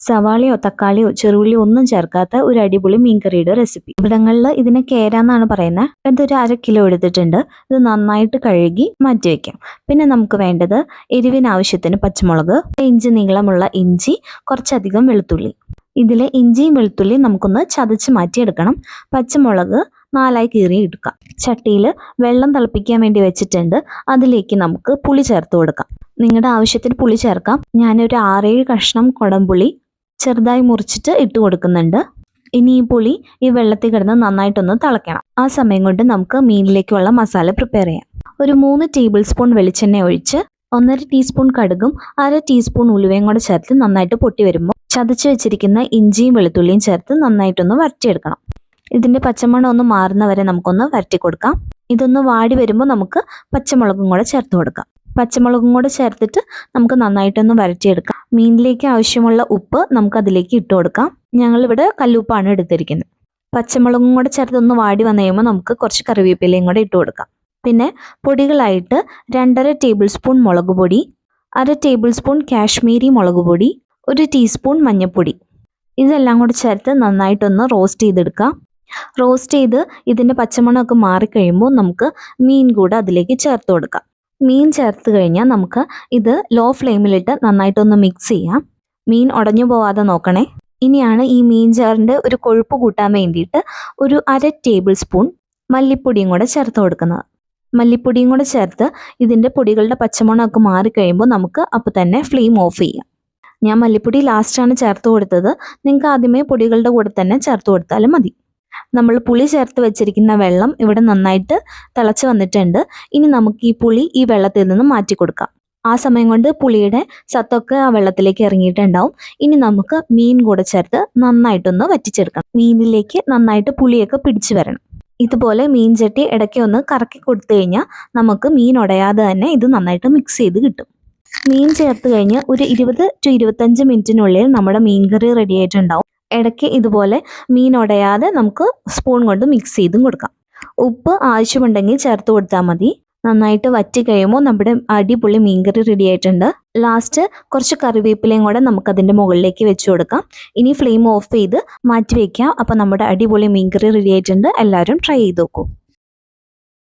സവാളയോ തക്കാളിയോ ചെറുള്ളിയോ ഒന്നും ചേർക്കാത്ത ഒരു അടിപൊളി മീൻകറിയുടെ റെസിപ്പി. ഇവിടങ്ങളിൽ ഇതിനെ കേരാന്നാണ് പറയുന്നത്. ഇതൊരു 1/2 കിലോ എടുത്തിട്ടുണ്ട്. ഇത് നന്നായിട്ട് കഴുകി മാറ്റി വയ്ക്കാം. പിന്നെ നമുക്ക് വേണ്ടത് എരിവിന് ആവശ്യത്തിന് പച്ചമുളക്, ഇഞ്ചി നീളമുള്ള ഇഞ്ചി, കുറച്ചധികം വെളുത്തുള്ളി. ഇതിലെ ഇഞ്ചിയും വെളുത്തുള്ളിയും നമുക്കൊന്ന് ചതച്ച് മാറ്റിയെടുക്കണം. പച്ചമുളക് 4ആയി കീറി എടുക്കാം. ചട്ടിയിൽ വെള്ളം തിളപ്പിക്കാൻ വേണ്ടി വെച്ചിട്ടുണ്ട്. അതിലേക്ക് നമുക്ക് പുളി ചേർത്ത് കൊടുക്കാം. നിങ്ങളുടെ ആവശ്യത്തിന് പുളി ചേർക്കാം. ഞാനൊരു 6-7 കഷ്ണം കുടംപുളി ചെറുതായി മുറിച്ചിട്ട് ഇട്ട് കൊടുക്കുന്നുണ്ട്. ഇനി ഈ പുളി ഈ വെള്ളത്തിൽ കിടന്ന് നന്നായിട്ടൊന്ന് തിളയ്ക്കണം. ആ സമയം കൊണ്ട് നമുക്ക് മീനിലേക്കുള്ള മസാല പ്രിപ്പയർ ചെയ്യാം. ഒരു 3 ടേബിൾ സ്പൂൺ വെളിച്ചെണ്ണ ഒഴിച്ച് 1/2 ടീസ്പൂൺ കടുകും 1/2 ടീസ്പൂൺ ഉലുവയും കൂടെ ചേർത്ത് നന്നായിട്ട് പൊട്ടി വരുമ്പോൾ ചതച്ച് വെച്ചിരിക്കുന്ന ഇഞ്ചിയും വെളുത്തുള്ളിയും ചേർത്ത് നന്നായിട്ടൊന്ന് വരട്ടിയെടുക്കണം. ഇതിൻ്റെ പച്ചമണം ഒന്ന് മാറുന്നവരെ നമുക്കൊന്ന് വരട്ടി കൊടുക്കാം. ഇതൊന്ന് വാടി വരുമ്പോൾ നമുക്ക് പച്ചമുളകും കൂടെ ചേർത്ത് കൊടുക്കാം. പച്ചമുളകും കൂടെ ചേർത്തിട്ട് നമുക്ക് നന്നായിട്ടൊന്ന് വരട്ടിയെടുക്കാം. മീനിലേക്ക് ആവശ്യമുള്ള ഉപ്പ് നമുക്ക് അതിലേക്ക് ഇട്ട് കൊടുക്കാം. ഞങ്ങളിവിടെ കല്ലുപ്പാണ് എടുത്തിരിക്കുന്നത്. പച്ചമുളകും കൂടെ ചേർത്ത് ഒന്ന് വാടി വന്നു കഴിയുമ്പോൾ നമുക്ക് കുറച്ച് കറിവേപ്പിലയും കൂടെ ഇട്ട് കൊടുക്കാം. പിന്നെ പൊടികളായിട്ട് 2.5 ടേബിൾ സ്പൂൺ മുളക് പൊടി, 1/2 ടേബിൾ സ്പൂൺ കാശ്മീരി മുളക് പൊടി, 1 ടീസ്പൂൺ മഞ്ഞൾപ്പൊടി, ഇതെല്ലാം കൂടെ ചേർത്ത് നന്നായിട്ടൊന്ന് റോസ്റ്റ് ചെയ്തെടുക്കാം. റോസ്റ്റ് ചെയ്ത് ഇതിൻ്റെ പച്ചമണമൊക്കെ മാറിക്കഴിയുമ്പോൾ നമുക്ക് മീൻ കൂടെ അതിലേക്ക് ചേർത്ത് കൊടുക്കാം. മീൻ ചേർത്ത് കഴിഞ്ഞാൽ നമുക്ക് ഇത് ലോ ഫ്ലെയിമിലിട്ട് നന്നായിട്ടൊന്ന് മിക്സ് ചെയ്യാം. മീൻ ഉടഞ്ഞു പോവാതെ നോക്കണേ. ഇനിയാണ് ഈ മീൻ ചാറിൻ്റെ ഒരു കൊഴുപ്പ് കൂട്ടാൻ വേണ്ടിയിട്ട് ഒരു 1/2 ടേബിൾ സ്പൂൺ മല്ലിപ്പൊടിയും കൂടെ ചേർത്ത് കൊടുക്കുന്നത്. മല്ലിപ്പൊടിയും കൂടെ ചേർത്ത് ഇതിൻ്റെ പൊടികളുടെ പച്ചമണമൊക്കെ മാറിക്കഴിയുമ്പോൾ നമുക്ക് അപ്പോൾ തന്നെ ഫ്ലെയിം ഓഫ് ചെയ്യാം. ഞാൻ മല്ലിപ്പൊടി ലാസ്റ്റാണ് ചേർത്ത് കൊടുത്തത്. നിങ്ങൾക്ക് ആദ്യമേ പൊടികളുടെ കൂടെ തന്നെ ചേർത്ത് കൊടുത്താലും മതി. നമ്മൾ പുളി ചേർത്ത് വെച്ചിരിക്കുന്ന വെള്ളം ഇവിടെ നന്നായിട്ട് തിളച്ച് വന്നിട്ടുണ്ട്. ഇനി നമുക്ക് ഈ പുളി ഈ വെള്ളത്തിൽ നിന്ന് മാറ്റി കൊടുക്കാം. ആ സമയം കൊണ്ട് പുളിയുടെ സത്തൊക്കെ ആ വെള്ളത്തിലേക്ക് ഇറങ്ങിയിട്ടുണ്ടാവും. ഇനി നമുക്ക് മീൻ കൂടെ ചേർത്ത് നന്നായിട്ടൊന്ന് വറ്റിച്ചെടുക്കണം. മീനിലേക്ക് നന്നായിട്ട് പുളിയൊക്കെ പിടിച്ചു വരണം. ഇതുപോലെ മീൻ ചട്ടി ഇടയ്ക്ക് ഒന്ന് കറക്കി കൊടുത്തു കഴിഞ്ഞാൽ നമുക്ക് മീൻ ഉടയാതെ തന്നെ ഇത് നന്നായിട്ട് മിക്സ് ചെയ്ത് കിട്ടും. മീൻ ചേർത്ത് കഴിഞ്ഞ് ഒരു 20 to 25 മിനിറ്റിനുള്ളിൽ നമ്മുടെ മീൻ കറി റെഡി ആയിട്ടുണ്ടാവും. ഇടയ്ക്ക് ഇതുപോലെ മീൻ ഉടയാതെ നമുക്ക് സ്പൂൺ കൊണ്ട് മിക്സ് ചെയ്തും കൊടുക്കാം. ഉപ്പ് ആവശ്യമുണ്ടെങ്കിൽ ചേർത്ത് കൊടുത്താൽ മതി. നന്നായിട്ട് വറ്റി കഴിയുമ്പോൾ നമ്മുടെ അടിപൊളി മീൻകറി റെഡി ആയിട്ടുണ്ട്. ലാസ്റ്റ് കുറച്ച് കറിവേപ്പിലയും കൂടെ നമുക്കതിൻ്റെ മുകളിലേക്ക് വെച്ച് കൊടുക്കാം. ഇനി ഫ്ലെയിം ഓഫ് ചെയ്ത് മാറ്റി വയ്ക്കാം. അപ്പോൾ നമ്മുടെ അടിപൊളി മീൻകറി റെഡി ആയിട്ടുണ്ട്. എല്ലാവരും ട്രൈ ചെയ്ത് നോക്കൂ.